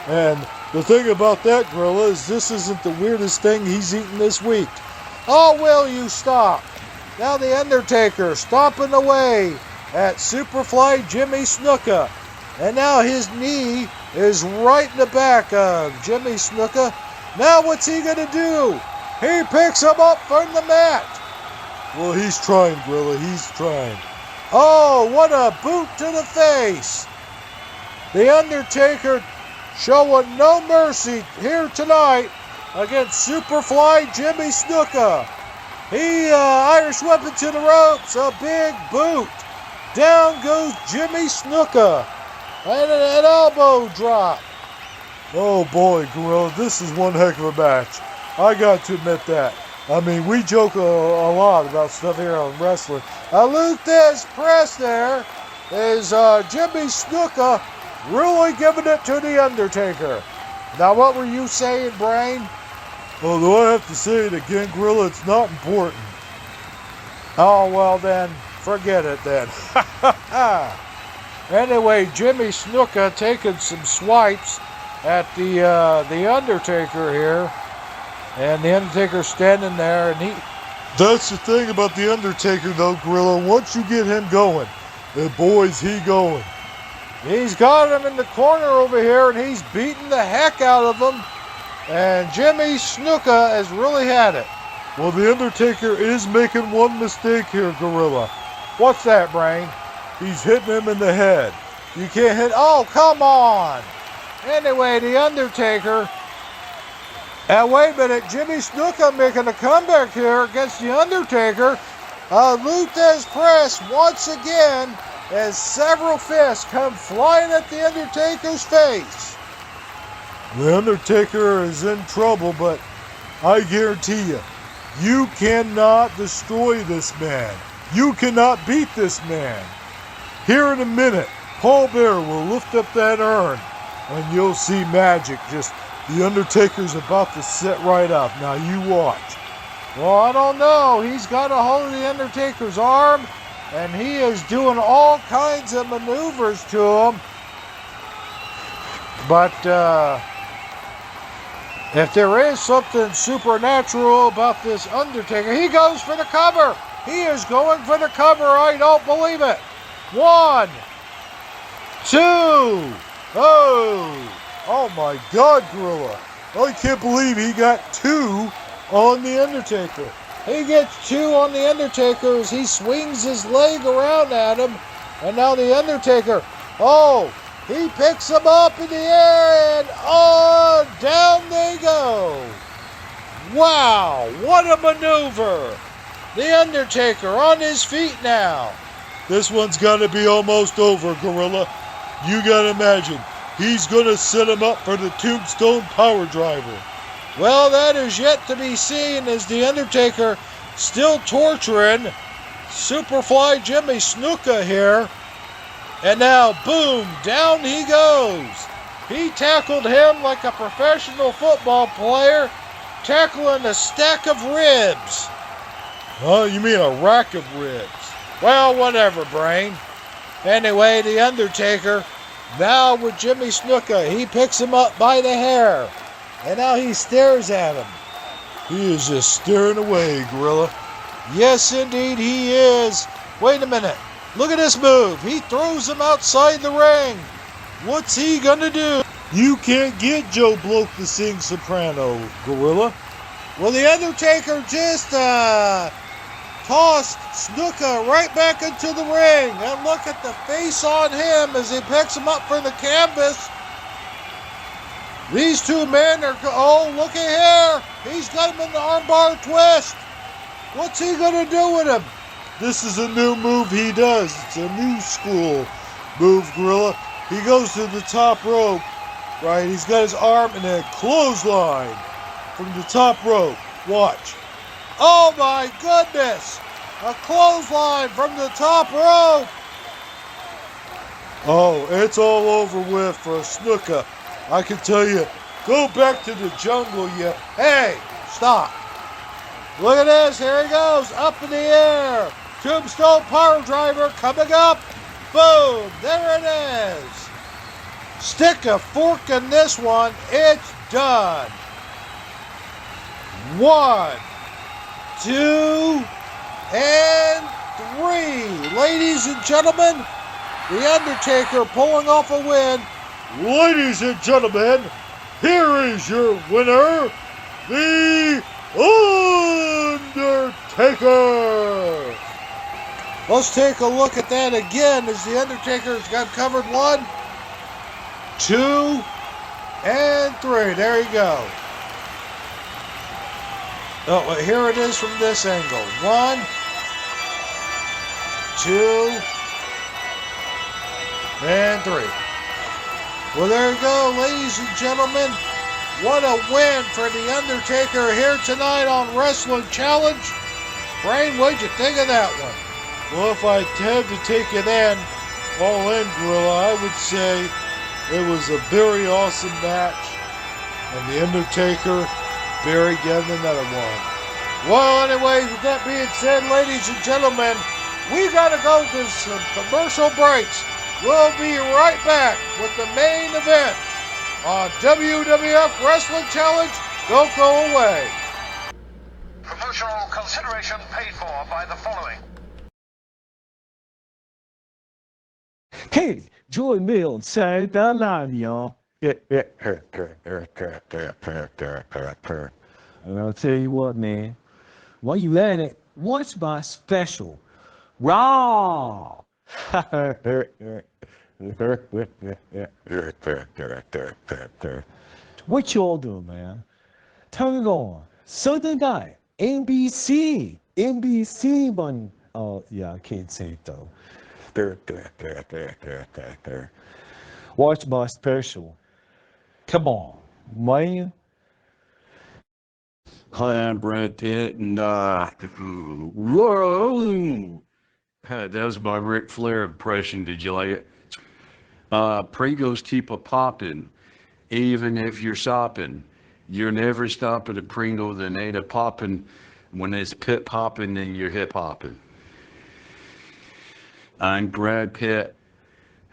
And the thing about that, Gorilla, is this isn't the weirdest thing he's eaten this week. Oh, will you stop? Now the Undertaker stomping away at Superfly Jimmy Snuka. And now his knee is right in the back of Jimmy Snuka. Now what's he going to do? He picks him up from the mat. Well, he's trying, Gorilla. He's trying. Oh, what a boot to the face. The Undertaker showing no mercy here tonight against Superfly Jimmy Snuka. He Irish whip into the ropes, a big boot. Down goes Jimmy Snuka. And an elbow drop. Oh boy, Gorilla, this is one heck of a match. I got to admit that. I mean, we joke a lot about stuff here on wrestling. Luthez press there is Jimmy Snuka really giving it to the Undertaker. Now what were you saying, Brain? Well, do I have to say it again, Gorilla? It's not important. Oh, well then, forget it then. Anyway, Jimmy Snuka taking some swipes at the Undertaker here. And the Undertaker standing there, and he... That's the thing about the Undertaker, though, Gorilla. Once you get him going, boy's he going. He's got him in the corner over here, and he's beating the heck out of him. And Jimmy Snuka has really had it. Well, the Undertaker is making one mistake here, Gorilla. What's that, Brain? He's hitting him in the head. You can't hit... Oh, come on! Anyway, the Undertaker... wait a minute, Jimmy Snuka making a comeback here against the Undertaker. Luthez press once again as several fists come flying at the Undertaker's face. The Undertaker is in trouble, but I guarantee you, you cannot destroy this man. You cannot beat this man. Here in a minute, Paul Bearer will lift up that urn, and you'll see magic. Just the Undertaker's about to sit right up. Now you watch. Well, I don't know. He's got a hold of the Undertaker's arm, and he is doing all kinds of maneuvers to him. But if there is something supernatural about this Undertaker, he goes for the cover. He is going for the cover. I don't believe it. 1, 2. Oh my God, Gorilla. I can't believe he got 2 on the Undertaker. He gets 2 on the Undertaker as he swings his leg around at him. And now the Undertaker, he picks him up in the air and down they go. Wow, what a maneuver. The Undertaker on his feet now. This one's got to be almost over, Gorilla. You got to imagine, he's going to set him up for the Tombstone Power Driver. Well, that is yet to be seen as the Undertaker still torturing Superfly Jimmy Snuka here. And now, boom, down he goes. He tackled him like a professional football player tackling a stack of ribs. Oh, you mean a rack of ribs? Well, whatever, Brain. Anyway, the Undertaker, now with Jimmy Snuka, he picks him up by the hair. And now he stares at him. He is just staring away, Gorilla. Yes, indeed, he is. Wait a minute. Look at this move. He throws him outside the ring. What's he gonna do? You can't get Joe Bloke to sing soprano, Gorilla. Well, the Undertaker just tossed Snuka right back into the ring. And look at the face on him as he picks him up from the canvas. These two men are, look at here. He's got him in the armbar twist. What's he gonna do with him? This is a new move he does. It's a new school move, Gorilla. He goes to the top rope, right? He's got his arm in a clothesline from the top rope. Watch. Oh my goodness! A clothesline from the top rope! Oh, it's all over with for Snuka. I can tell you, go back to the jungle, yet. Hey, stop. Look at this, here he goes, up in the air. Tombstone Power Driver coming up. Boom, there it is. Stick a fork in this one, it's done. 1, 2, and 3. Ladies and gentlemen, The Undertaker pulling off a win. Ladies and gentlemen, here is your winner, The Undertaker. Let's take a look at that again as The Undertaker's got covered 1, 2, and 3. There you go. Oh, here it is from this angle. 1, 2, and 3. Well, there you go, ladies and gentlemen. What a win for The Undertaker here tonight on Wrestling Challenge. Brain, what'd you think of that one? Well, if I had to take it in, all in, Gorilla, I would say it was a very awesome match. And The Undertaker, Barry getting another one. Well, anyways, with that being said, ladies and gentlemen, we gotta go to some commercial breaks. We'll be right back with the main event on WWF Wrestling Challenge. Don't go away. Promotional consideration paid for by the following. Hey, join me on Saturday Night, y'all. And I'll tell you what, man. While you at it, watch my special. Raw! What y'all doing, man? Turn it on. Sunday night, NBC. NBC, man. Oh, yeah, I can't say it, though. Watch my special. Come on, man. Hi, I'm Brad Pitt, and that was my Ric Flair impression. Did you like it? Pringles keep a poppin', even if you're sopping. You're never stopping a Pringle that ain't a poppin'. When it's pit popping, then you're hip hopping. I'm Brad Pitt.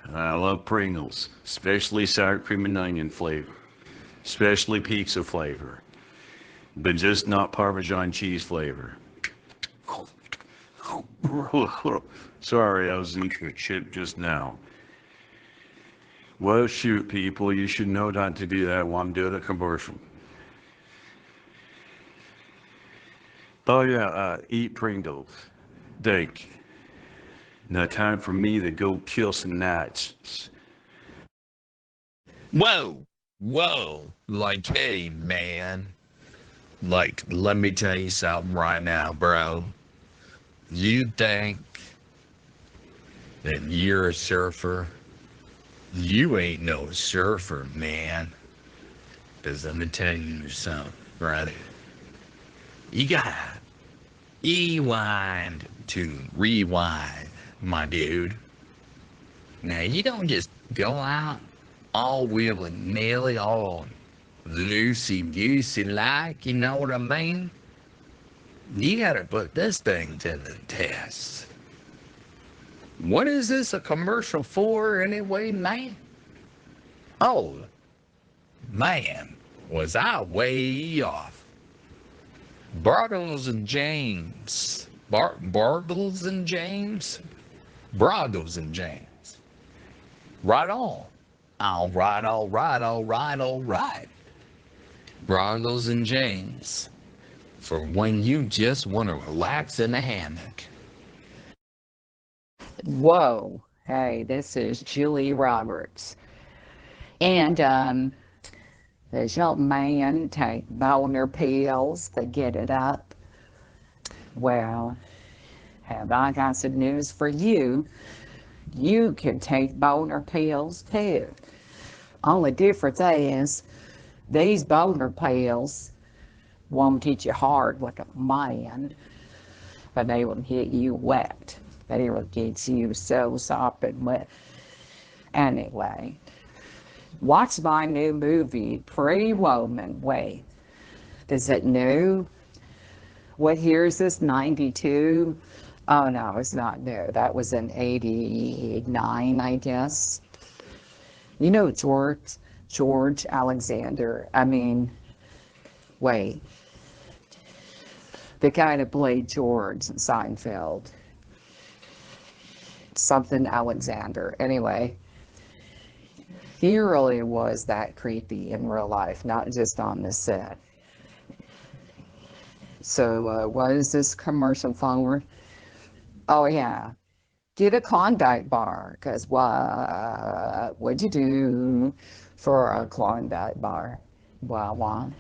And I love Pringles, especially sour cream and onion flavor, especially pizza flavor, but just not Parmesan cheese flavor. Sorry, I was eating a chip just now. Well, shoot, people, you should know not to do that while I'm doing a commercial. Oh yeah, eat Pringles. Thank you. Now time for me to go kill some gnats. Whoa, like, hey, man. Like, let me tell you something right now, bro. You think that you're a surfer? You ain't no surfer, man. Because let me tell you something, brother. You gotta rewind, my dude. Now, you don't just go out all willy-nilly, all loosey-goosey like, you know what I mean? You gotta put this thing to the test. What is this a commercial for anyway, man? Oh, man, was I way off. Bartles and James. Bartles and James? Broggles and James. Right on. All right. Broggles and James. For when you just want to relax in a hammock. Whoa. Hey, this is Julie Roberts. And does your man take boner pills to get it up? Well, have I got some news for you? You can take boner pills too. Only difference is these boner pills won't hit you hard like a man, but they will hit you wet. They will get you so sopping wet. Anyway, watch my new movie, Pretty Woman. Wait, is it new? What year is this, 92? Oh no, it's not new. That was in 89, I guess. You know George Alexander. Wait. The guy that played George in Seinfeld. Something Alexander. Anyway, he really was that creepy in real life, not just on the set. So what is this commercial for? Oh yeah, get a Klondike bar, because what would you do for a Klondike bar? Well.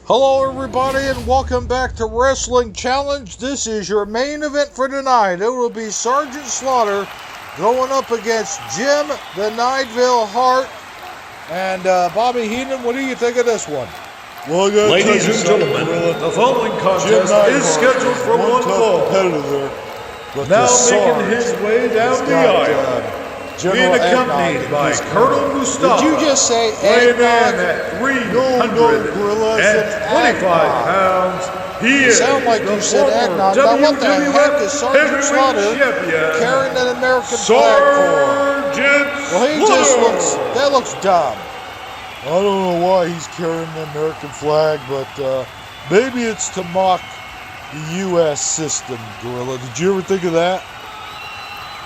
Hello, everybody, and welcome back to Wrestling Challenge. This is your main event for tonight. It will be Sergeant Slaughter going up against Jim the Nideville Hart. And Bobby Heenan, what do you think of this one? Well, Ladies and gentlemen, the following contest is scheduled for one fall. Now making his way down the aisle, being accompanied by Colonel Mustafa. Did you just say weighing in eggnog? at 325 pounds. He is sound like the you said former eggnog. Now what the heck is WWF Sergeant Slaughter Heavyweight Champion, carrying an American flag for? Sergeant Well, he just that looks dumb. I don't know why he's carrying the American flag, but maybe it's to mock the U.S. system, Gorilla. Did you ever think of that?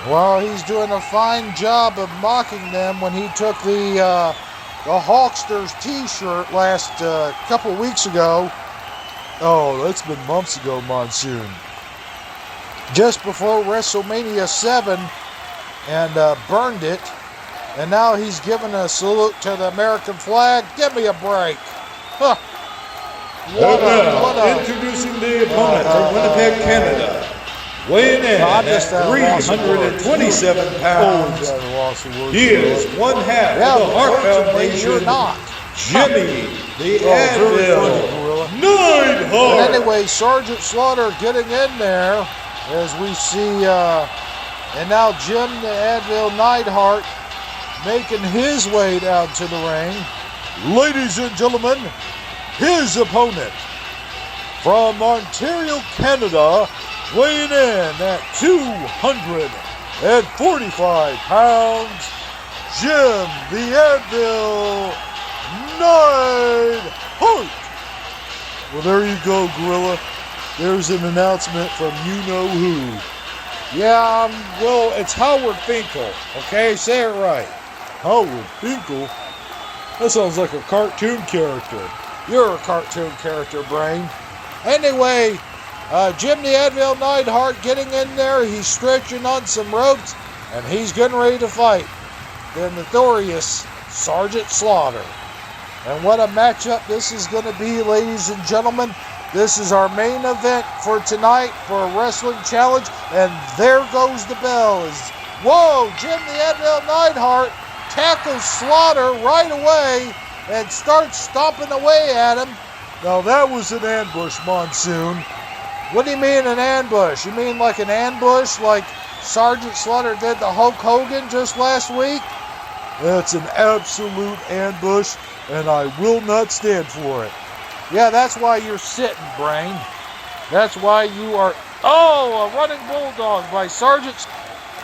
Well, he's doing a fine job of mocking them when he took the Hawksters T-shirt last couple weeks ago. Oh, that's been months ago, Monsoon. Just before WrestleMania 7, and burned it. And now he's giving a salute to the American flag. Give me a break. Huh. Introducing the opponent from Winnipeg, Canada. Weighing in at 327 pounds. He is one half of the Hart Foundation. Jimmy the Anvil Neidhart. But anyway, Sergeant Slaughter getting in there as we see, and now Jim the Anvil Neidhart making his way down to the ring. Ladies and gentlemen, his opponent from Ontario, Canada, weighing in at 245 pounds, Jim the Anvil Neidhart. Well, there you go, Gorilla. There's an announcement from you-know-who. Yeah, well, it's Howard Finkel. Okay, say it right. Howard Finkel? That sounds like a cartoon character. You're a cartoon character, Brain. Anyway, Jim the Anvil Neidhart getting in there. He's stretching on some ropes, and he's getting ready to fight the notorious Sergeant Slaughter. And what a matchup this is going to be, ladies and gentlemen. This is our main event for tonight for a Wrestling Challenge, and there goes the bell. Whoa, Jim the Anvil Neidhart tackles Slaughter right away and starts stomping away at him. Now that was an ambush, Monsoon. What do you mean an ambush? You mean like an ambush like Sergeant Slaughter did to Hulk Hogan just last week? That's an absolute ambush, and I will not stand for it. Yeah, that's why you're sitting, Brain. That's why you are... Oh, a running bulldog by Sergeant...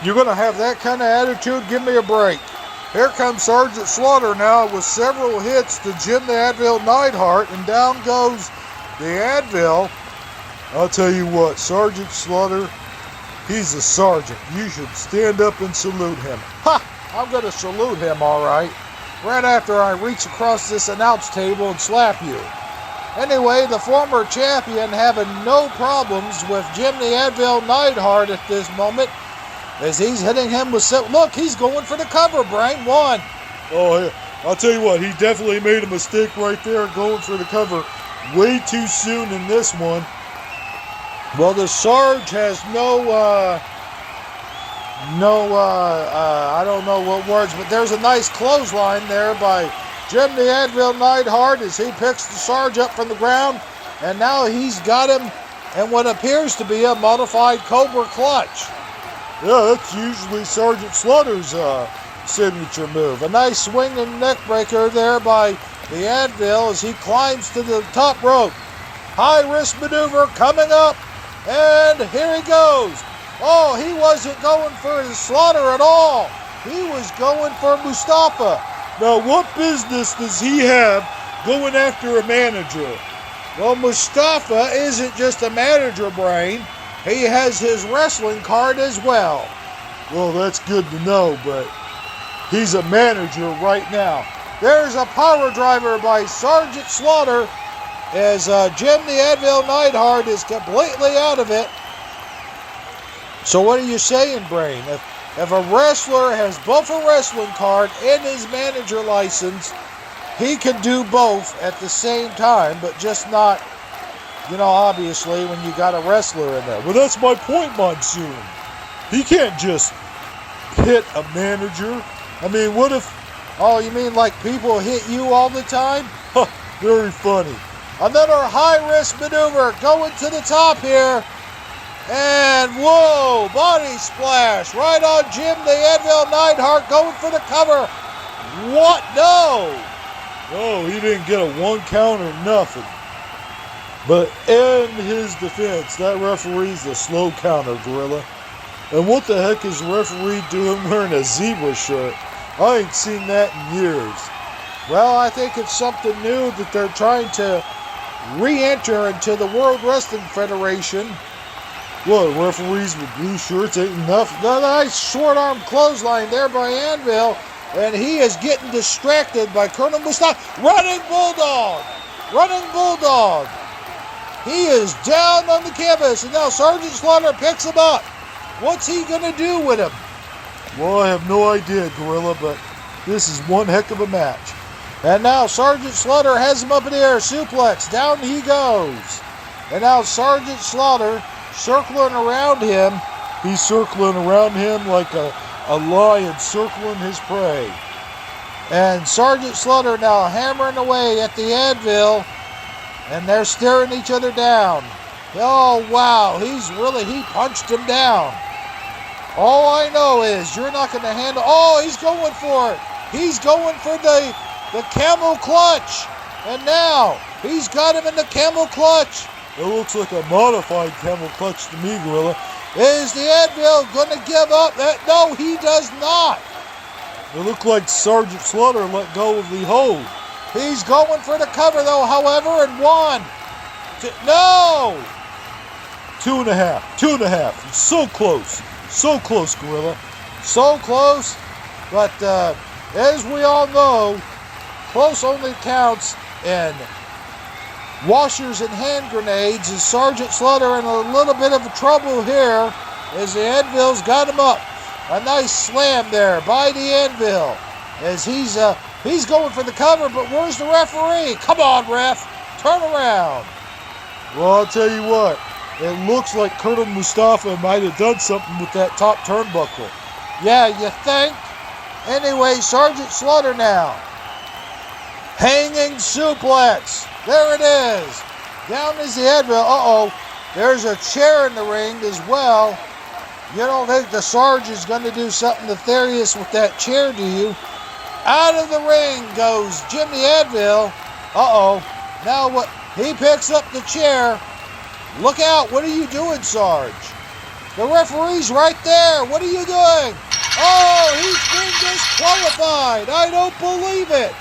You're going to have that kind of attitude? Give me a break. Here comes Sergeant Slaughter now with several hits to Jim the Anvil Neidhart, and down goes the Anvil. I'll tell you what, Sergeant Slaughter, he's a sergeant. You should stand up and salute him. Ha! I'm going to salute him, all right. Right after I reach across this announce table and slap you. Anyway, the former champion having no problems with Jim the Anvil Neidhart at this moment, as he's hitting him with... Look, he's going for the cover, Brain. One. Oh, yeah. I'll tell you what, he definitely made a mistake right there going for the cover way too soon in this one. Well, the Sarge has I don't know what words, but there's a nice clothesline there by Jim the Anvil Neidhart as he picks the Sarge up from the ground, and now he's got him in what appears to be a modified Cobra Clutch. Yeah, that's usually Sergeant Slaughter's signature move. A nice swinging neck breaker there by the Anvil as he climbs to the top rope. High risk maneuver coming up, and here he goes. Oh, he wasn't going for the Slaughter at all. He was going for Mustafa. Now, what business does he have going after a manager? Well, Mustafa isn't just a manager, Brain. He has his wrestling card as well. Well, that's good to know, but he's a manager right now. There's a power driver by Sergeant Slaughter as Jim the Anvil Neidhart is completely out of it. So what are you saying, Brain? If a wrestler has both a wrestling card and his manager license, he can do both at the same time, but just not, obviously when you got a wrestler in there. Well, that's my point, Monsoon. He can't just hit a manager. I mean, what if... Oh, you mean like people hit you all the time? Very funny. Another high-risk maneuver going to the top here. And whoa, body splash right on Jim the Anvil Neidhart going for the cover. What? No. Oh, he didn't get a one count or nothing. But in his defense, that referee's a slow counter, Gorilla. And what the heck is the referee doing wearing a zebra shirt? I ain't seen that in years. Well, I think it's something new that they're trying to re-enter into the World Wrestling Federation. What, referees with blue shirts ain't enough? The nice short-arm clothesline there by Anvil, and he is getting distracted by Colonel Mustafa. Running Bulldog! Running Bulldog! He is down on the canvas, and now Sergeant Slaughter picks him up. What's he going to do with him? Well, I have no idea, Gorilla, but this is one heck of a match. And now Sergeant Slaughter has him up in the air. Suplex. Down he goes. And now Sergeant Slaughter circling around him. He's circling around him like a lion circling his prey. And Sergeant Slaughter now hammering away at the Anvil. And they're staring each other down. Oh, wow. He punched him down. All I know is you're not going to handle... Oh, he's going for it. He's going for the camel clutch. And now he's got him in the camel clutch. It looks like a modified camel clutch to me, Gorilla. Is the Anvil going to give up? No, he does not. It looked like Sergeant Slaughter let go of the hold. He's going for the cover, though, however, and 1. No! 2.5. 2.5. So close. So close, Gorilla. So close, but as we all know, close only counts in washers and hand grenades. Is Sergeant Slaughter in a little bit of trouble here as the Anvil's got him up. A nice slam there by the Anvil as he's going for the cover, but where's the referee? Come on, ref, turn around. Well, I'll tell you what, it looks like Colonel Mustafa might have done something with that top turnbuckle. Yeah, you think? Anyway, Sergeant Slaughter now. Hanging suplex. There it is. Down is the Anvil. Uh-oh. There's a chair in the ring as well. You don't think the Sarge is going to do something nefarious with that chair, do you? Out of the ring goes Jimmy Anvil. Uh-oh. Now what? He picks up the chair. Look out. What are you doing, Sarge? The referee's right there. What are you doing? Oh, he's been disqualified. I don't believe it.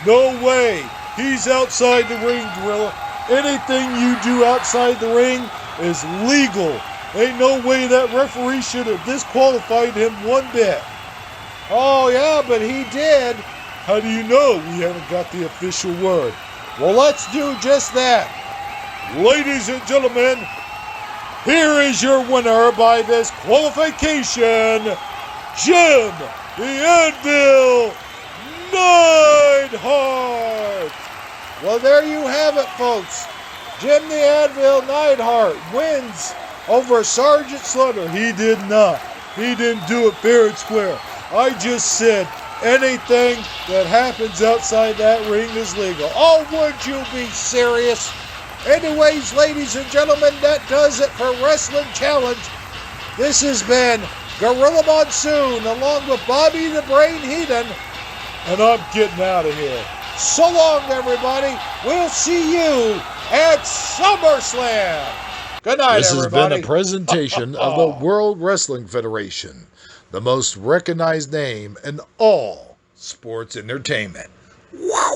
No way. He's outside the ring, Gorilla. Anything you do outside the ring is legal. Ain't no way that referee should have disqualified him one bit. Oh, yeah, but he did. How do you know? We haven't got the official word. Well, let's do just that. Ladies and gentlemen, here is your winner by disqualification, Jim the Anvil Neidhart. Well, there you have it, folks. Jim the Anvil Neidhart wins over Sergeant Slaughter. He did not. He didn't do it fair and square. I just said anything that happens outside that ring is legal. Oh, would you be serious? Anyways, ladies and gentlemen, that does it for Wrestling Challenge. This has been Gorilla Monsoon along with Bobby the Brain Heathen. And I'm getting out of here. So long, everybody. We'll see you at SummerSlam. Good night, this everybody. This has been a presentation of the World Wrestling Federation, the most recognized name in all sports entertainment. Wow.